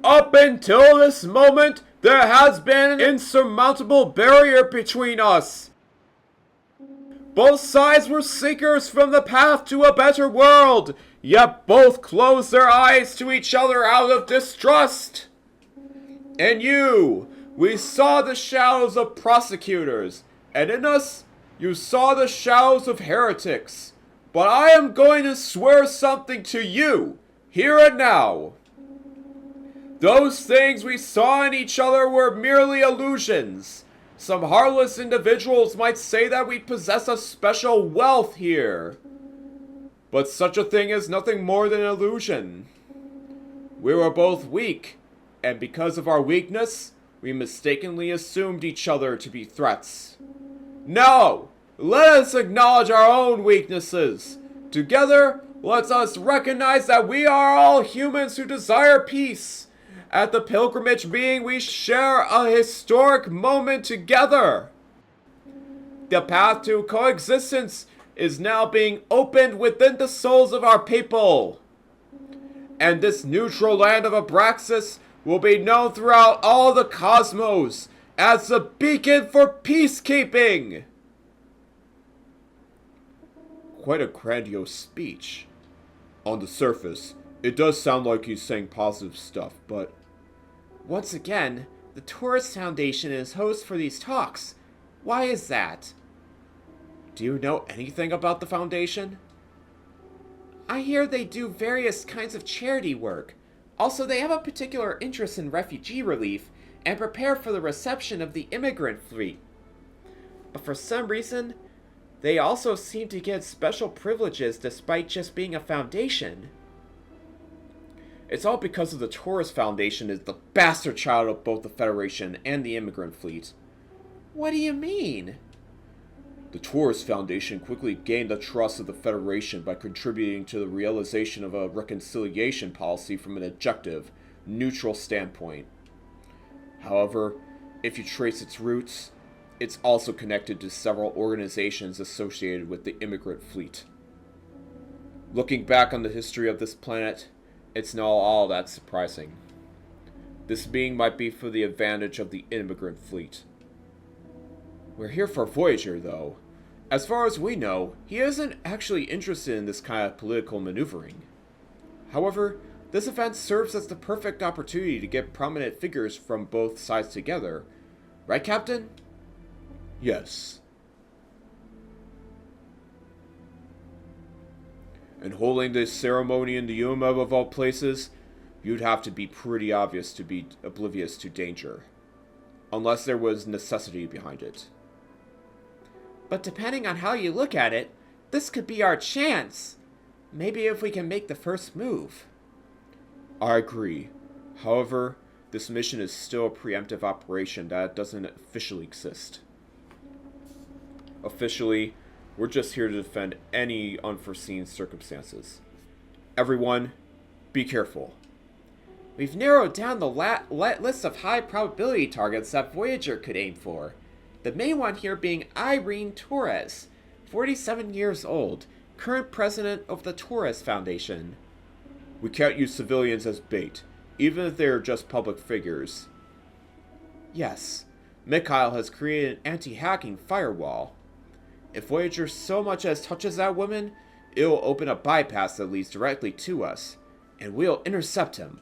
Up until this moment, there has been an insurmountable barrier between us. Both sides were seekers from the path to a better world, yet both closed their eyes to each other out of distrust. In you, we saw the shadows of prosecutors, and in us, you saw the shadows of heretics. But I am going to swear something to you, here and now. Those things we saw in each other were merely illusions. Some heartless individuals might say that we possess a special wealth here. But such a thing is nothing more than an illusion. We were both weak, and because of our weakness, we mistakenly assumed each other to be threats. No! Let us acknowledge our own weaknesses. Together, let us recognize that we are all humans who desire peace. At the pilgrimage being, we share a historic moment together. The path to coexistence is now being opened within the souls of our people. And this neutral land of Abraxas will be known throughout all the cosmos as the beacon for peacekeeping. Quite a grandiose speech. On the surface, it does sound like he's saying positive stuff, but... Once again, the Torres Foundation is host for these talks. Why is that? Do you know anything about the Foundation? I hear they do various kinds of charity work. Also, they have a particular interest in refugee relief and prepare for the reception of the immigrant fleet. But for some reason, they also seem to get special privileges despite just being a foundation. It's all because of the Torres Foundation is the bastard child of both the Federation and the immigrant fleet. What do you mean? The Torres Foundation quickly gained the trust of the Federation by contributing to the realization of a reconciliation policy from an objective, neutral standpoint. However, if you trace its roots, it's also connected to several organizations associated with the immigrant fleet. Looking back on the history of this planet, it's not all that surprising. This being might be for the advantage of the immigrant fleet. We're here for Voyager, though. As far as we know, he isn't actually interested in this kind of political maneuvering. However, this event serves as the perfect opportunity to get prominent figures from both sides together. Right, Captain? Yes. And holding this ceremony in the Yuma of all places, you'd have to be pretty obvious to be oblivious to danger. Unless there was necessity behind it. But depending on how you look at it, this could be our chance. Maybe if we can make the first move. I agree. However, this mission is still a preemptive operation that doesn't officially exist. Officially, we're just here to defend any unforeseen circumstances. Everyone, be careful. We've narrowed down the list of high probability targets that Voyager could aim for. The main one here being Irene Torres, 47 years old, current president of the Torres Foundation. We can't use civilians as bait, even if they are just public figures. Yes, Mikhail has created an anti-hacking firewall. If Voyager so much as touches that woman, it'll open a bypass that leads directly to us, and we'll intercept him.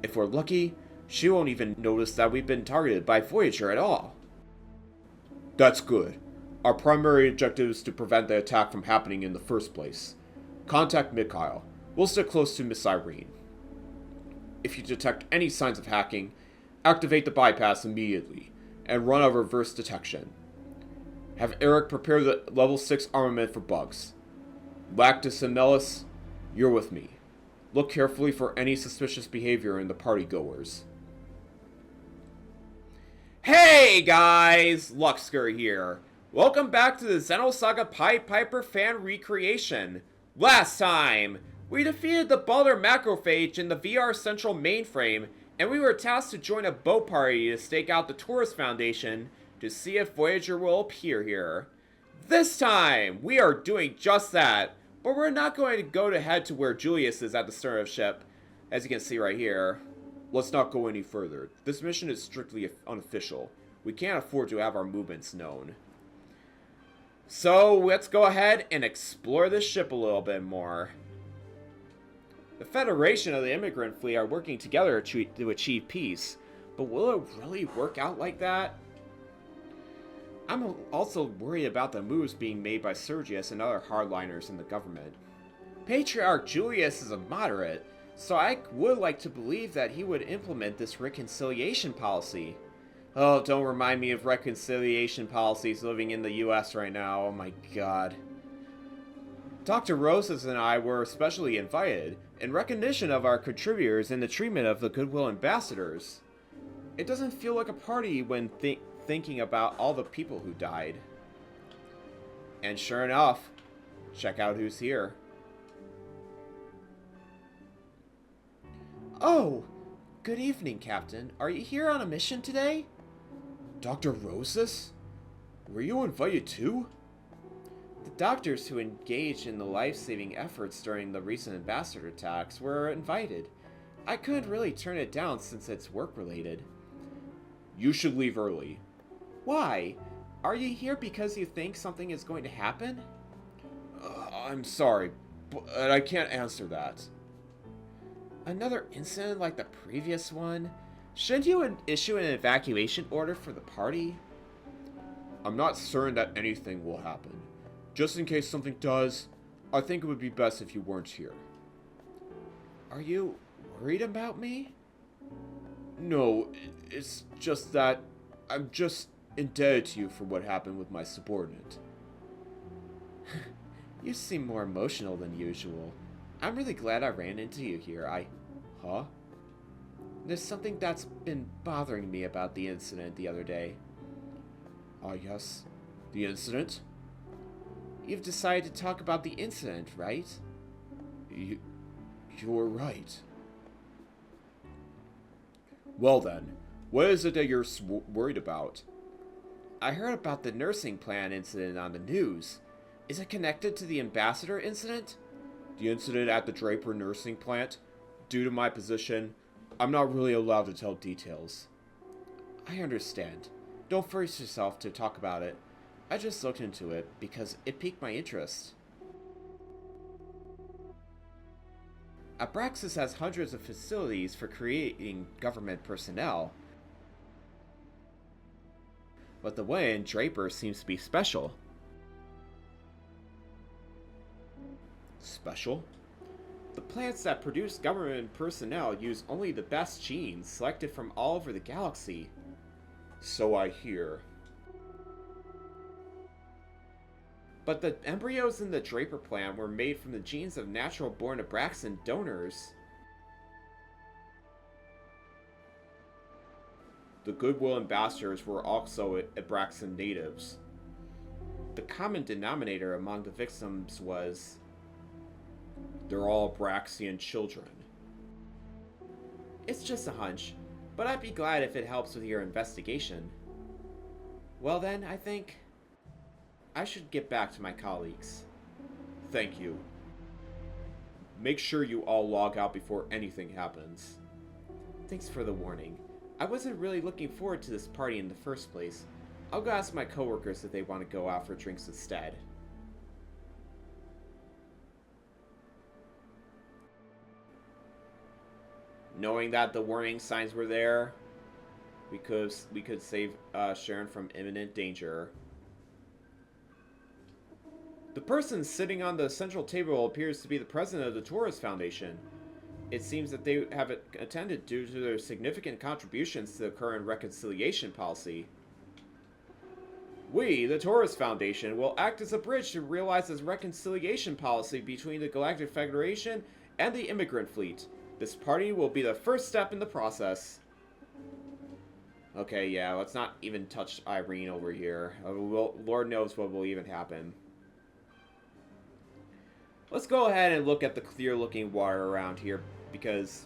If we're lucky, she won't even notice that we've been targeted by Voyager at all. That's good. Our primary objective is to prevent the attack from happening in the first place. Contact Mikhail. We'll stick close to Miss Irene. If you detect any signs of hacking, activate the bypass immediately, and run a reverse detection. Have Eric prepare the level 6 armament for bugs. Lactus and Melis, you're with me. Look carefully for any suspicious behavior in the partygoers. Hey guys, Luxker here. Welcome back to the Xenosaga Pied Piper fan recreation. Last time, we defeated the Balder macrophage in the VR Central mainframe, and we were tasked to join a boat party to stake out the Torres Foundation to see if Voyager will appear here. This time, we are doing just that, but we're not going to go to head to where Julius is at the stern of the ship. As you can see right here. Let's not go any further. This mission is strictly unofficial. We can't afford to have our movements known. So, let's go ahead and explore this ship a little bit more. The Federation of the Immigrant Fleet are working together to achieve peace, but will it really work out like that? I'm also worried about the moves being made by Sergius and other hardliners in the government. Patriarch Julius is a moderate, so I would like to believe that he would implement this reconciliation policy. Oh, don't remind me of reconciliation policies living in the US right now, oh my god. Dr. Rosas and I were especially invited, in recognition of our contributors in the treatment of the Goodwill Ambassadors. It doesn't feel like a party when thinking about all the people who died. And sure enough, check out who's here. Oh, good evening, Captain. Are you here on a mission today? Dr. Rosas? Were you invited too? The doctors who engaged in the life-saving efforts during the recent ambassador attacks were invited. I couldn't really turn it down since it's work-related. You should leave early. Why? Are you here because you think something is going to happen? I'm sorry, but I can't answer that. Another incident like the previous one? Shouldn't you issue an evacuation order for the party? I'm not certain that anything will happen. Just in case something does, I think it would be best if you weren't here. Are you worried about me? No, it's just that I'm just indebted to you for what happened with my subordinate. You seem more emotional than usual. I'm really glad I ran into you here. Huh? There's something that's been bothering me about the incident the other day. Ah, yes. The incident? You've decided to talk about the incident, right? You're right. Well then, what is it that you're worried about? I heard about the nursing plan incident on the news. Is it connected to the ambassador incident? The incident at the Draper nursing plant? Due to my position, I'm not really allowed to tell details. I understand. Don't force yourself to talk about it. I just looked into it because it piqued my interest. Abraxas has hundreds of facilities for creating government personnel. But the one in Draper seems to be special. Special? The plants that produce government personnel use only the best genes selected from all over the galaxy. So I hear. But the embryos in the Draper plant were made from the genes of natural-born Abraxan donors. The Goodwill Ambassadors were also Abraxan natives. The common denominator among the victims was... They're all Abraxian children. It's just a hunch, but I'd be glad if it helps with your investigation. Well then, I think... I should get back to my colleagues. Thank you. Make sure you all log out before anything happens. Thanks for the warning. I wasn't really looking forward to this party in the first place. I'll go ask my coworkers if they want to go out for drinks instead. Knowing that the warning signs were there, we could save Sharon from imminent danger. The person sitting on the central table appears to be the president of the Torres Foundation. It seems that they have attended due to their significant contributions to the current reconciliation policy. We, the Torres Foundation, will act as a bridge to realize this reconciliation policy between the Galactic Federation and the Immigrant Fleet. This party will be the first step in the process. Okay, yeah, let's not even touch Irene over here. Lord knows what will even happen. Let's go ahead and look at the clear-looking water around here, because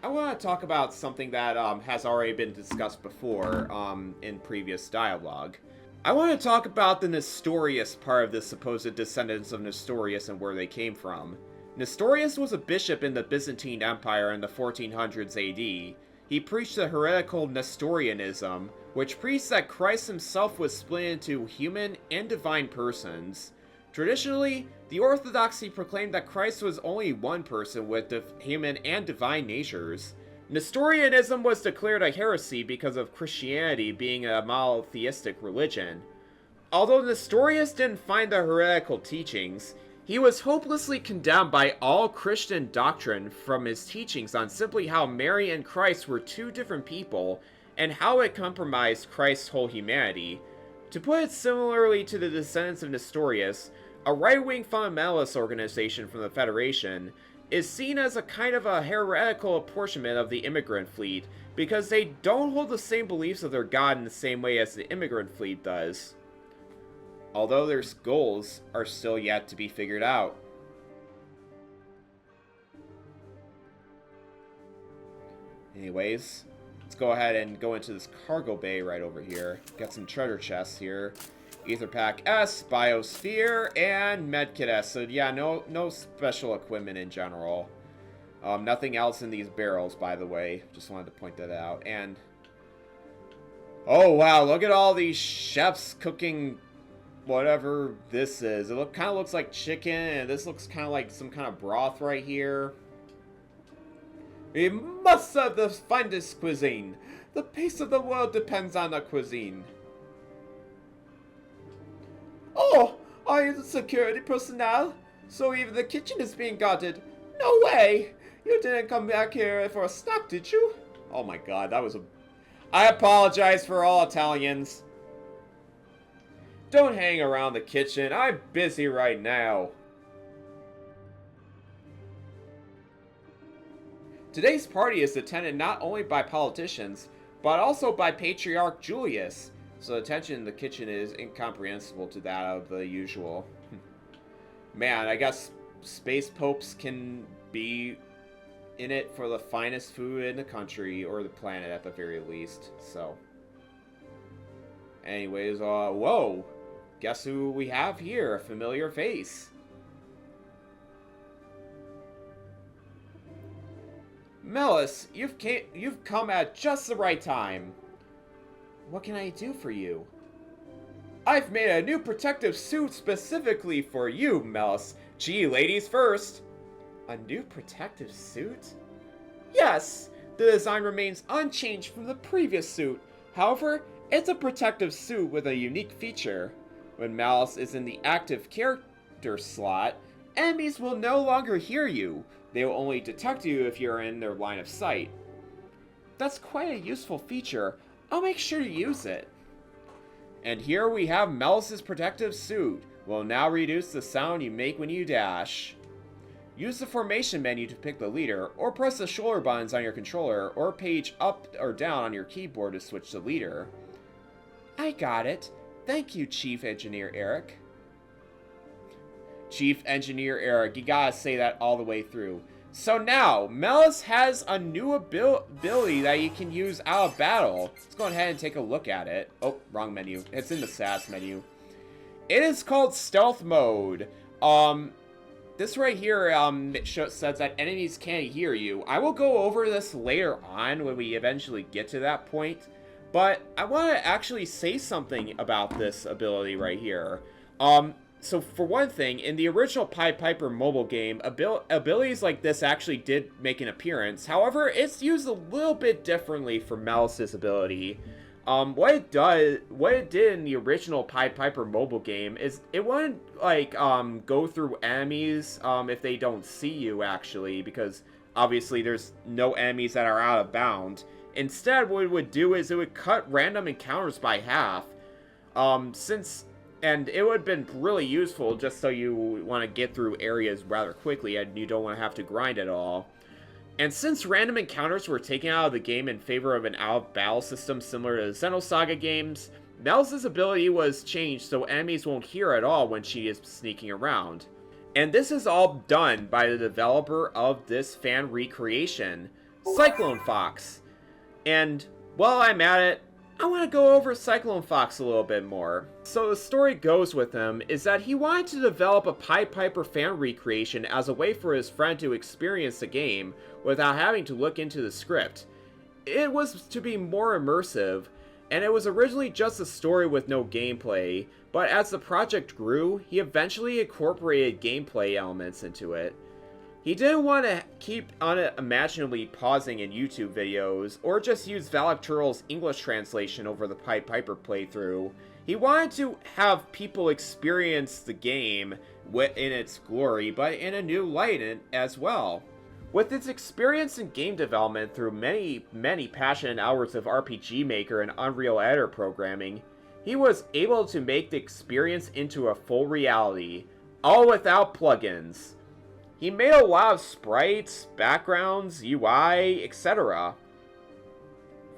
I want to talk about something that has already been discussed before in previous dialogue. I want to talk about the Nestorius part of the supposed descendants of Nestorius and where they came from. Nestorius was a bishop in the Byzantine Empire in the 1400s AD. He preached the heretical Nestorianism, which preached that Christ himself was split into human and divine persons. Traditionally, the Orthodoxy proclaimed that Christ was only one person with human and divine natures. Nestorianism was declared a heresy because of Christianity being a monotheistic religion. Although Nestorius didn't find the heretical teachings, he was hopelessly condemned by all Christian doctrine from his teachings on simply how Mary and Christ were two different people and how it compromised Christ's whole humanity. To put it similarly to the descendants of Nestorius, a right-wing fundamentalist organization from the Federation is seen as a kind of a heretical apportionment of the immigrant fleet because they don't hold the same beliefs of their god in the same way as the immigrant fleet does. Although their goals are still yet to be figured out. Anyways, let's go ahead and go into this cargo bay right over here. Got some treasure chests here. Ether Pack S, Biosphere, and Medkit S. So yeah, no special equipment in general. Nothing else in these barrels, by the way. Just wanted to point that out. And oh wow, look at all these chefs cooking whatever this is. It kind of looks like chicken, and this looks kind of like some kind of broth right here. We must serve the finest cuisine. The pace of the world depends on the cuisine. Oh, are you the security personnel? So even the kitchen is being guarded. No way! You didn't come back here for a snack, did you? Oh my god, that was a... I apologize for all Italians. Don't hang around the kitchen. I'm busy right now. Today's party is attended not only by politicians, but also by Patriarch Julius. So the tension in the kitchen is incomprehensible to that of the usual. Man, I guess space popes can be in it for the finest food in the country, or the planet at the very least, so. Anyways, whoa! Guess who we have here? A familiar face. Melis, you've come at just the right time. What can I do for you? I've made a new protective suit specifically for you, Melis. Gee, ladies first. A new protective suit? Yes, the design remains unchanged from the previous suit. However, it's a protective suit with a unique feature. When Melis is in the active character slot, enemies will no longer hear you. They will only detect you if you're in their line of sight. That's quite a useful feature. I'll make sure to use it. And here we have Melis's protective suit. Will now reduce the sound you make when you dash. Use the formation menu to pick the leader, or press the shoulder buttons on your controller, or page up or down on your keyboard to switch to leader. I got it. Thank you, Chief Engineer Eric. Chief Engineer Eric, you gotta say that all the way through. So now, Melis has a new ability that you can use out of battle. Let's go ahead and take a look at it. Oh, wrong menu. It's in the SAS menu. It is called Stealth Mode. This right here says that enemies can't hear you. I will go over this later on when we eventually get to that point. But I want to actually say something about this ability right here. So for one thing, in the original Pied Piper mobile game, abilities like this actually did make an appearance. However, it's used a little bit differently for Melis's ability. What it did in the original Pied Piper mobile game is it wouldn't like go through enemies if they don't see you actually, because obviously there's no enemies that are out of bound. Instead, what it would do is it would cut random encounters by half. And it would have been really useful just so you want to get through areas rather quickly and you don't want to have to grind at all. And since random encounters were taken out of the game in favor of an out-of-battle system similar to the Xenosaga games, Melis's ability was changed so enemies won't hear at all when she is sneaking around. And this is all done by the developer of this fan recreation, Cyclone Fox. And while I'm at it, I want to go over Cyclone Fox a little bit more. So the story goes with him is that he wanted to develop a Pied Piper fan recreation as a way for his friend to experience the game without having to look into the script. It was to be more immersive, and it was originally just a story with no gameplay, but as the project grew, he eventually incorporated gameplay elements into it. He didn't want to keep unimaginably pausing in YouTube videos, or just use Valak Turtle's English translation over the Pied Piper playthrough. He wanted to have people experience the game in its glory, but in a new light as well. With its experience in game development through many passionate hours of RPG Maker and Unreal Editor programming, he was able to make the experience into a full reality, all without plugins. He made a lot of sprites, backgrounds, UI, etc.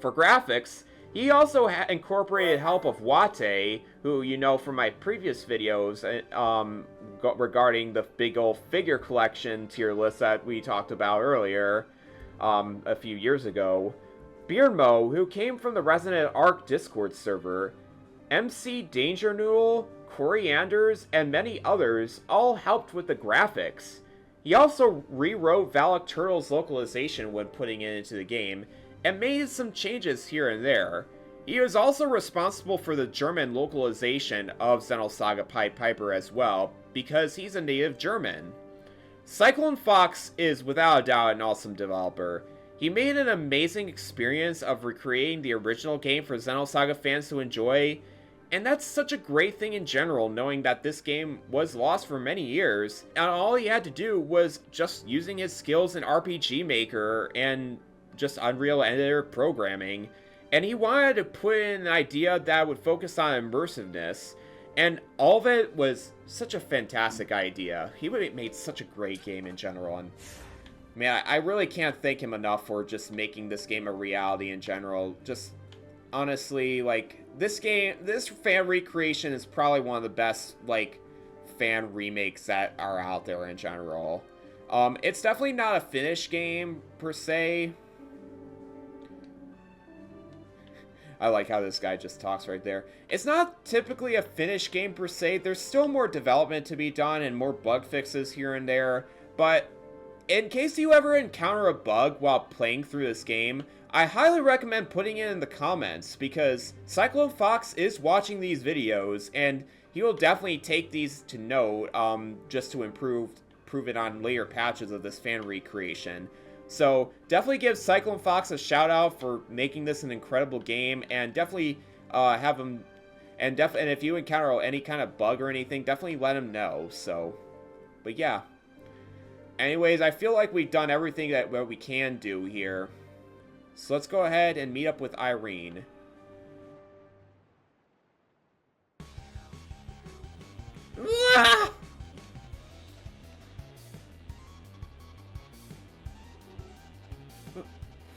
For graphics, he also incorporated help of Wate, who you know from my previous videos regarding the big old figure collection tier list that we talked about earlier a few years ago. Beardmo, who came from the Resident Arc Discord server, MC Danger Noodle, Corianders, and many others all helped with the graphics. He also rewrote Valak Turtle's localization when putting it into the game, and made some changes here and there. He was also responsible for the German localization of Xenosaga Pied Piper as well, because he's a native German. Cyclone Fox is without a doubt an awesome developer. He made an amazing experience of recreating the original game for Xenosaga fans to enjoy, and that's such a great thing in general, knowing that this game was lost for many years, and all he had to do was just using his skills in RPG Maker and just Unreal Editor programming, and he wanted to put in an idea that would focus on immersiveness, and all of it was such a fantastic idea. He made such a great game in general, and man, I really can't thank him enough for just making this game a reality in general. Just honestly, like, this fan recreation is probably one of the best, like, fan remakes that are out there in general. It's definitely not a finished game, per se. I like how this guy just talks right there. It's not typically a finished game, per se. There's still more development to be done and more bug fixes here and there, but in case you ever encounter a bug while playing through this game, I highly recommend putting it in the comments, because Cyclone Fox is watching these videos, and he will definitely take these to note, just to improve it on later patches of this fan recreation. So definitely give Cyclone Fox a shout out for making this an incredible game, and definitely have him, and if you encounter any kind of bug or anything, definitely let him know. So, but yeah. Anyways, I feel like we've done everything that we can do here. So let's go ahead and meet up with Irene.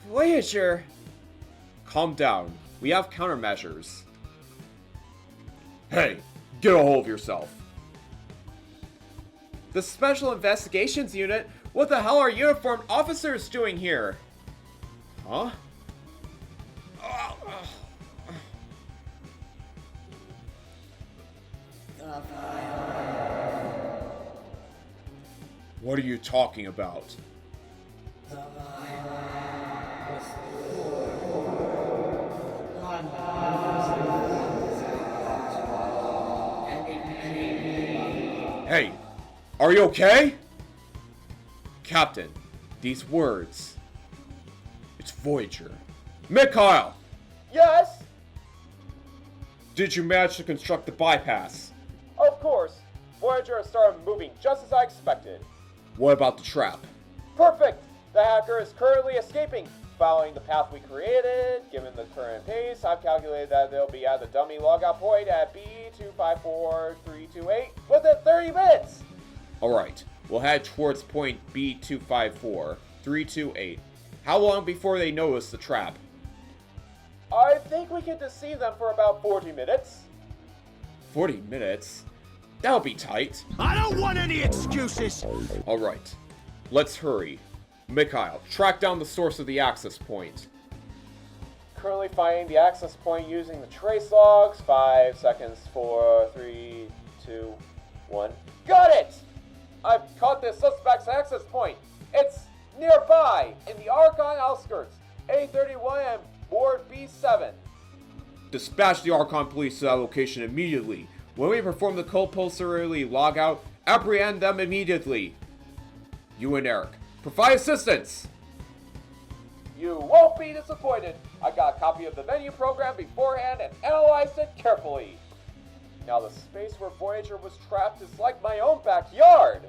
Voyager! Calm down. We have countermeasures. Hey, get a hold of yourself. The Special Investigations Unit? What the hell are uniformed officers doing here? Huh? What are you talking about? Hey, are you okay? Captain, these words. It's Voyager. Mikhail! Yes? Did you manage to construct the bypass? Of course. Voyager has started moving just as I expected. What about the trap? Perfect! The hacker is currently escaping. Following the path we created, given the current pace, I've calculated that they'll be at the dummy logout point at B254328 within 30 minutes! Alright, we'll head towards point B254328. How long before they notice the trap? I think we can deceive them for about 40 minutes. 40 minutes? That'll be tight. I don't want any excuses! Alright, let's hurry. Mikhail, track down the source of the access point. currently finding the access point using the trace logs. 5 seconds, 4, 3, 2, 1. Got it! I've caught the suspect's access point. It's nearby, in the Archon outskirts. A31 and Board B7. Dispatch the Archon police to that location immediately. When we perform the compulsory logout, apprehend them immediately. You and Eric, provide assistance! You won't be disappointed. I got a copy of the menu program beforehand and analyzed it carefully. Now the space where Voyager was trapped is like my own backyard.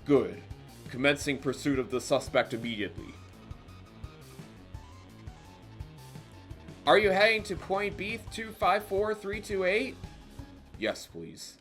Good. Commencing pursuit of the suspect immediately. Are you heading to point B254328? Yes, please.